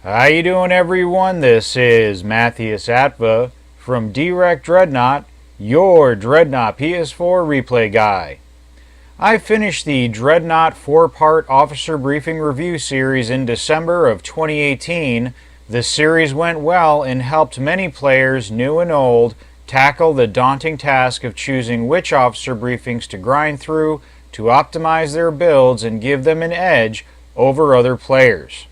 How you doing, everyone? This is Matthias Atva from Dreadnought, your Dreadnought PS4 replay guy. I finished the Dreadnought 4-part Officer Briefing review series in December of 2018. The series went well and helped many players, new and old, tackle the daunting task of choosing which officer briefings to grind through to optimize their builds and give them an edge over other players.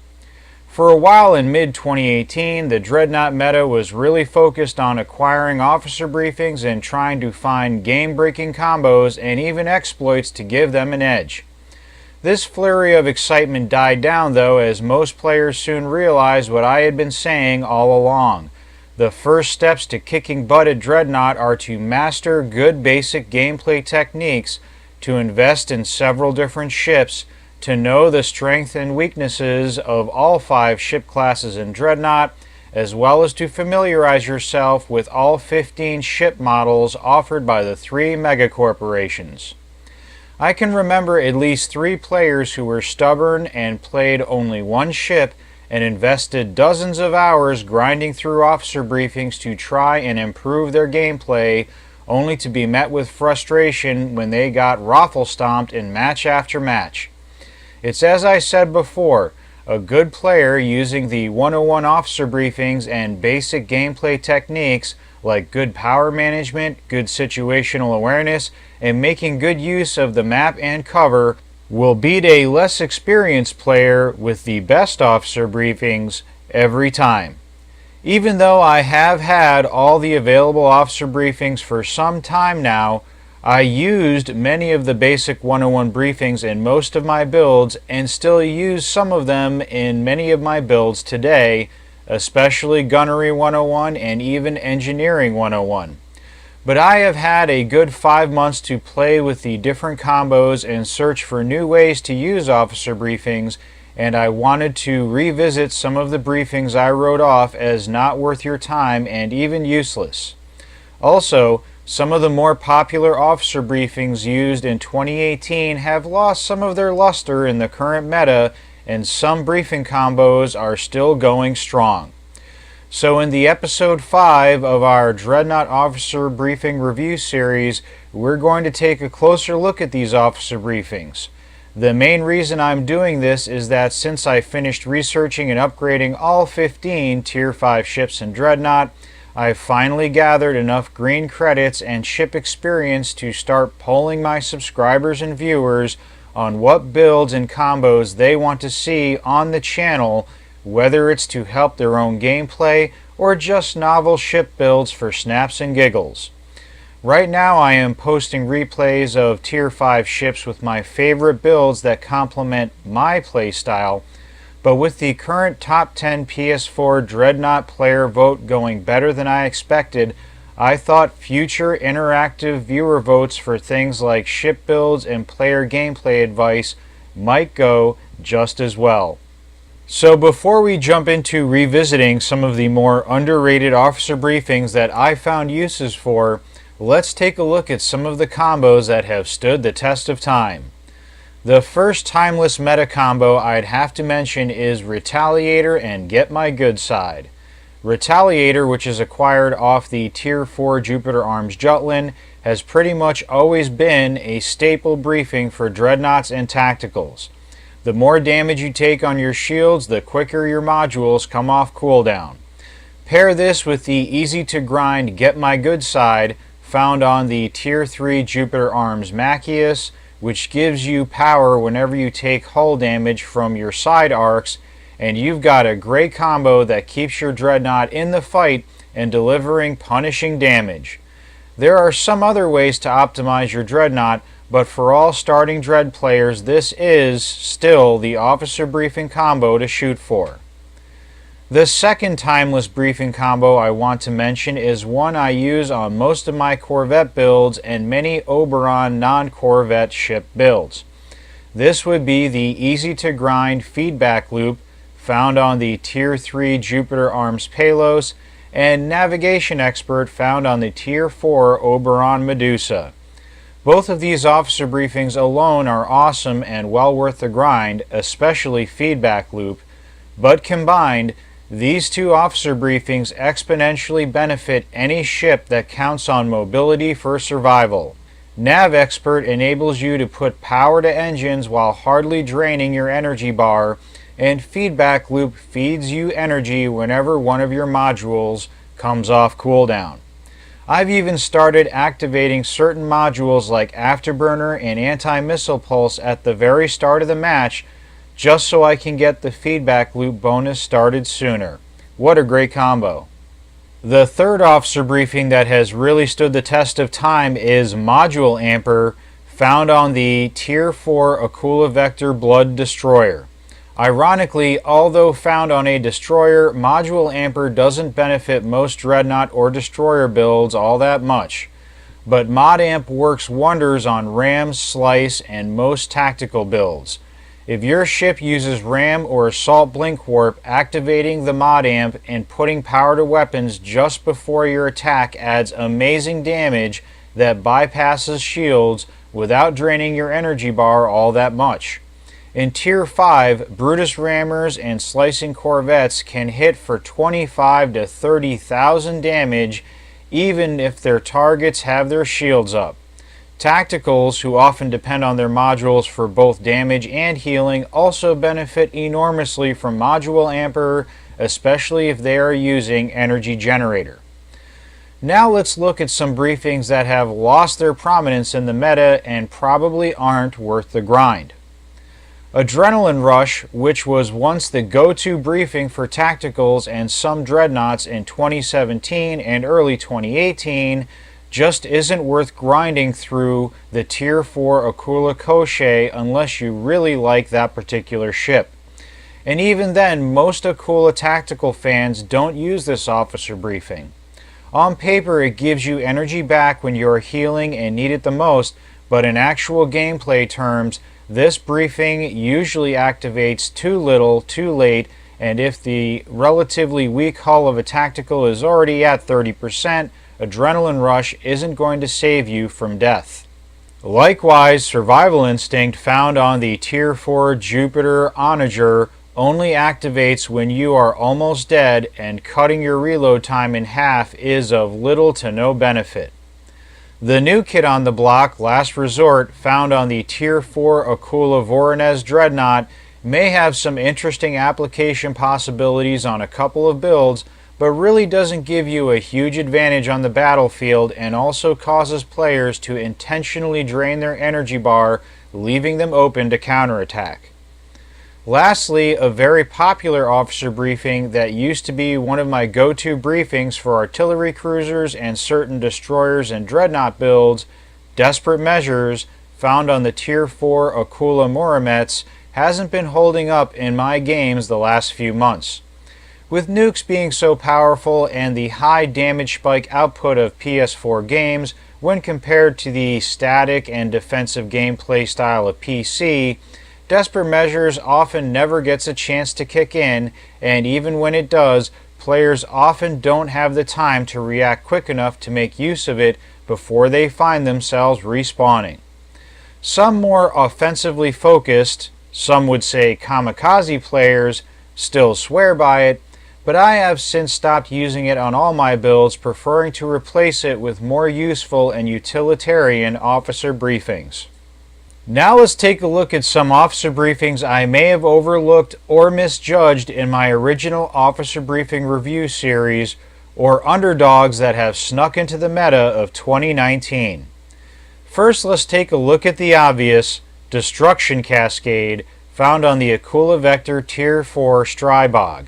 For a while in mid-2018, the Dreadnought meta was really focused on acquiring officer briefings and trying to find game-breaking combos and even exploits to give them an edge. This flurry of excitement died down though, as most players soon realized what I had been saying all along. The first steps to kicking butt at Dreadnought are to master good basic gameplay techniques, to invest in several different ships, to know the strengths and weaknesses of all 5 ship classes in Dreadnought, as well as to familiarize yourself with all 15 ship models offered by the 3 megacorporations. I can remember at least 3 players who were stubborn and played only one ship and invested dozens of hours grinding through officer briefings to try and improve their gameplay, only to be met with frustration when they got raffle stomped in match after match. It's as I said before, a good player using the 101 officer briefings and basic gameplay techniques like good power management, good situational awareness, and making good use of the map and cover will beat a less experienced player with the best officer briefings every time. Even though I have had all the available officer briefings for some time now, I used many of the basic 101 briefings in most of my builds and still use some of them in many of my builds today, especially Gunnery 101 and even Engineering 101. But I have had a good 5 months to play with the different combos and search for new ways to use officer briefings, and I wanted to revisit some of the briefings I wrote off as not worth your time and even useless. Also, some of the more popular officer briefings used in 2018 have lost some of their luster in the current meta, and some briefing combos are still going strong. So in the episode 5 of our Dreadnought Officer Briefing review series, we're going to take a closer look at these officer briefings. The main reason I'm doing this is that since I finished researching and upgrading all 15 Tier 5 ships in Dreadnought, I've finally gathered enough green credits and ship experience to start polling my subscribers and viewers on what builds and combos they want to see on the channel, whether it's to help their own gameplay or just novel ship builds for snaps and giggles. Right now I am posting replays of Tier 5 ships with my favorite builds that complement my playstyle, but with the current top 10 PS4 Dreadnought player vote going better than I expected, I thought future interactive viewer votes for things like ship builds and player gameplay advice might go just as well. So before we jump into revisiting some of the more underrated officer briefings that I found uses for, let's take a look at some of the combos that have stood the test of time. The first timeless meta combo I'd have to mention is Retaliator and Get My Good Side. Retaliator, which is acquired off the Tier 4 Jupiter Arms Jutland, has pretty much always been a staple briefing for Dreadnoughts and Tacticals. The more damage you take on your shields, the quicker your modules come off cooldown. Pair this with the easy to grind Get My Good Side found on the Tier 3 Jupiter Arms Machias, which gives you power whenever you take hull damage from your side arcs, and you've got a great combo that keeps your Dreadnought in the fight and delivering punishing damage. There are some other ways to optimize your Dreadnought, but for all starting Dread players, this is still the officer briefing combo to shoot for. The second timeless briefing combo I want to mention is one I use on most of my Corvette builds and many Oberon non-Corvette ship builds. This would be the easy to grind feedback loop found on the Tier 3 Jupiter Arms Palos and Navigation Expert found on the Tier 4 Oberon Medusa. Both of these officer briefings alone are awesome and well worth the grind, especially feedback loop. But combined, these two officer briefings exponentially benefit any ship that counts on mobility for survival. Nav Expert enables you to put power to engines while hardly draining your energy bar, and Feedback Loop feeds you energy whenever one of your modules comes off cooldown. I've even started activating certain modules like Afterburner and Anti-Missile Pulse at the very start of the match, just so I can get the Feedback Loop bonus started sooner. What a great combo. The third officer briefing that has really stood the test of time is Module Amper, found on the Tier 4 Akula Vector Blood Destroyer. Ironically, although found on a destroyer, Module Amper doesn't benefit most Dreadnought or Destroyer builds all that much. But Mod Amp works wonders on Ram, Slice, and most tactical builds. If your ship uses Ram or Assault Blink Warp, activating the Mod Amp and putting power to weapons just before your attack adds amazing damage that bypasses shields without draining your energy bar all that much. In Tier 5, Brutus Rammers and Slicing Corvettes can hit for 25 to 30,000 damage even if their targets have their shields up. Tacticals, who often depend on their modules for both damage and healing, also benefit enormously from Module Amper, especially if they are using Energy Generator. Now let's look at some briefings that have lost their prominence in the meta and probably aren't worth the grind. Adrenaline Rush, which was once the go-to briefing for tacticals and some dreadnoughts in 2017 and early 2018, just isn't worth grinding through the Tier 4 Akula Koshei unless you really like that particular ship. And even then, most Akula tactical fans don't use this officer briefing. On paper, it gives you energy back when you're healing and need it the most, but in actual gameplay terms, this briefing usually activates too little, too late, and if the relatively weak hull of a tactical is already at 30%, Adrenaline Rush isn't going to save you from death. Likewise, Survival Instinct, found on the Tier 4 Jupiter Onager, only activates when you are almost dead, and cutting your reload time in half is of little to no benefit. The new kid on the block, Last Resort, found on the Tier 4 Akula Voronezh Dreadnought, may have some interesting application possibilities on a couple of builds, but really doesn't give you a huge advantage on the battlefield and also causes players to intentionally drain their energy bar, leaving them open to counterattack. Lastly, a very popular officer briefing that used to be one of my go-to briefings for artillery cruisers and certain destroyers and dreadnought builds, Desperate Measures, found on the Tier 4 Akula Muromets, hasn't been holding up in my games the last few months. With nukes being so powerful and the high damage spike output of PS4 games when compared to the static and defensive gameplay style of PC, Desperate Measures often never gets a chance to kick in, and even when it does, players often don't have the time to react quick enough to make use of it before they find themselves respawning. Some more offensively focused, some would say kamikaze players, still swear by it, but I have since stopped using it on all my builds, preferring to replace it with more useful and utilitarian officer briefings. Now let's take a look at some officer briefings I may have overlooked or misjudged in my original officer briefing review series, or underdogs that have snuck into the meta of 2019. First, let's take a look at the obvious, Destruction Cascade, found on the Akula Vector Tier 4 Strybog.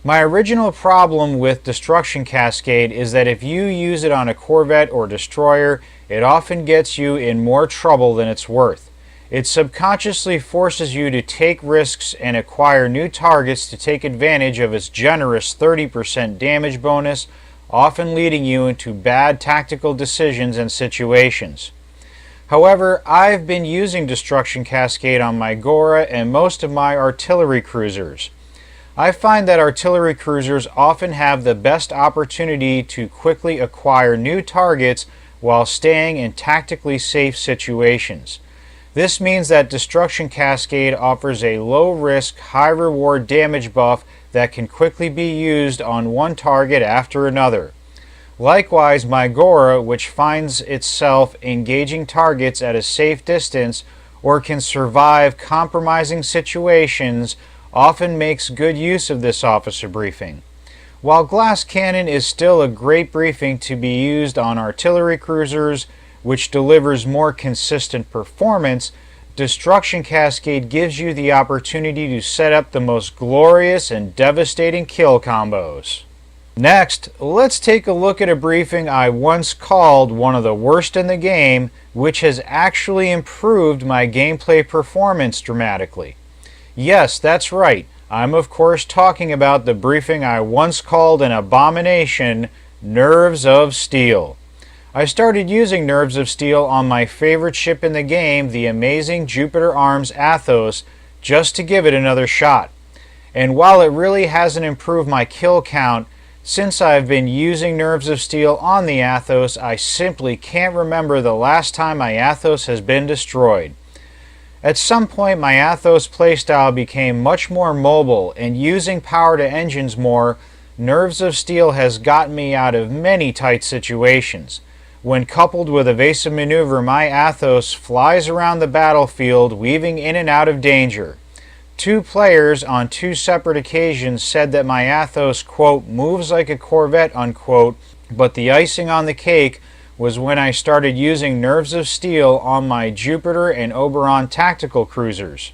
My original problem with Destruction Cascade is that if you use it on a Corvette or Destroyer, it often gets you in more trouble than it's worth. It subconsciously forces you to take risks and acquire new targets to take advantage of its generous 30% damage bonus, often leading you into bad tactical decisions and situations. However, I've been using Destruction Cascade on my Gora and most of my artillery cruisers. I find that artillery cruisers often have the best opportunity to quickly acquire new targets while staying in tactically safe situations. This means that Destruction Cascade offers a low-risk, high-reward damage buff that can quickly be used on one target after another. Likewise, my Gora, which finds itself engaging targets at a safe distance or can survive compromising situations, often makes good use of this officer briefing. While Glass Cannon is still a great briefing to be used on artillery cruisers, which delivers more consistent performance, Destruction Cascade gives you the opportunity to set up the most glorious and devastating kill combos. Next, let's take a look at a briefing I once called one of the worst in the game, which has actually improved my gameplay performance dramatically. Yes, that's right. I'm of course talking about the briefing I once called an abomination, Nerves of Steel. I started using Nerves of Steel on my favorite ship in the game, the amazing Jupiter Arms Athos, just to give it another shot. And while it really hasn't improved my kill count, since I've been using Nerves of Steel on the Athos, I simply can't remember the last time my Athos has been destroyed. At some point, my Athos playstyle became much more mobile, and using power to engines more, Nerves of Steel has gotten me out of many tight situations. When coupled with evasive maneuver, my Athos flies around the battlefield, weaving in and out of danger. Two players on two separate occasions said that my Athos, quote, moves like a Corvette, unquote, but the icing on the cake was when I started using Nerves of Steel on my Jupiter and Oberon tactical cruisers.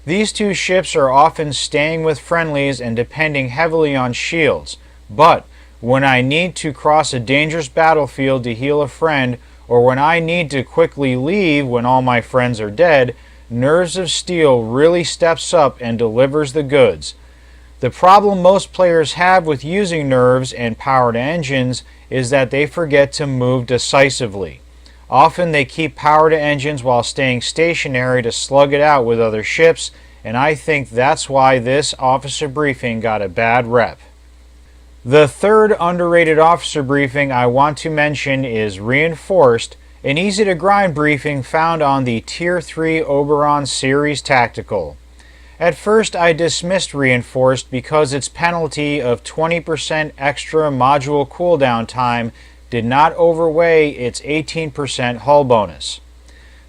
These two ships are often staying with friendlies and depending heavily on shields, but when I need to cross a dangerous battlefield to heal a friend, or when I need to quickly leave when all my friends are dead, Nerves of Steel really steps up and delivers the goods. The problem most players have with using Nerves and powered engines is that they forget to move decisively. Often they keep power to engines while staying stationary to slug it out with other ships, and I think that's why this officer briefing got a bad rep. The third underrated officer briefing I want to mention is Reinforced, an easy-to-grind briefing found on the Tier 3 Oberon Series Tactical. At first I dismissed Reinforced because its penalty of 20% extra module cooldown time did not overweigh its 18% hull bonus.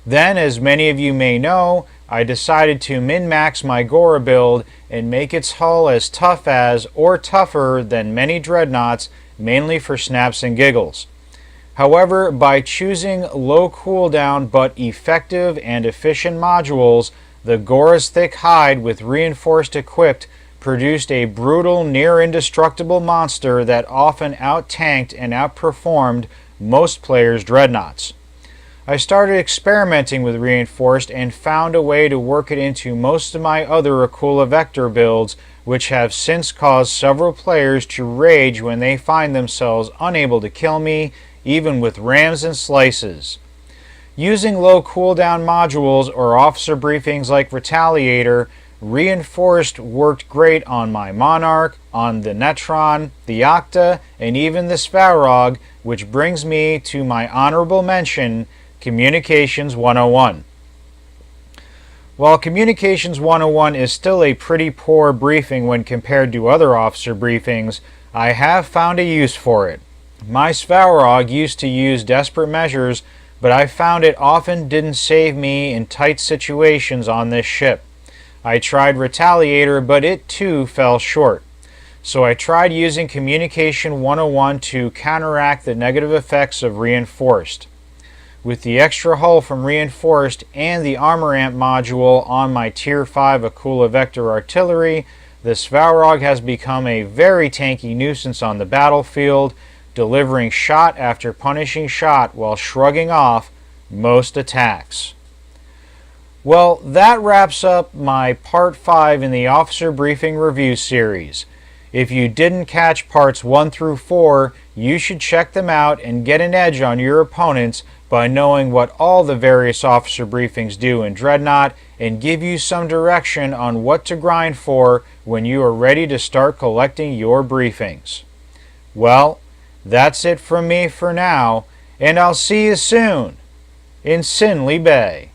Then, as many of you may know, I decided to min-max my Gora build and make its hull as tough as, or tougher than many Dreadnoughts, mainly for snaps and giggles. However, by choosing low cooldown but effective and efficient modules, the Gora's thick hide with Reinforced equipped produced a brutal, near-indestructible monster that often out-tanked and outperformed most players' Dreadnoughts. I started experimenting with Reinforced and found a way to work it into most of my other Aquila Vector builds, which have since caused several players to rage when they find themselves unable to kill me, even with rams and slices. Using low cooldown modules or officer briefings like Retaliator, Reinforced worked great on my Monarch, on the Netron, the Octa, and even the Svarog, which brings me to my honorable mention, Communications 101. While Communications 101 is still a pretty poor briefing when compared to other officer briefings, I have found a use for it. My Svarog used to use desperate measures, but I found it often didn't save me in tight situations on this ship. I tried Retaliator, but it too fell short. So I tried using Communication 101 to counteract the negative effects of Reinforced. With the extra hull from Reinforced and the Armor Amp module on my Tier 5 Aquila Vector artillery, the Svarog has become a very tanky nuisance on the battlefield, delivering shot after punishing shot while shrugging off most attacks. Well, that wraps up my Part 5 in the Officer Briefing Review series. If you didn't catch Parts 1 through 4, you should check them out and get an edge on your opponents by knowing what all the various officer briefings do in Dreadnought and give you some direction on what to grind for when you are ready to start collecting your briefings. Well, that's it from me for now, and I'll see you soon in Sinley Bay.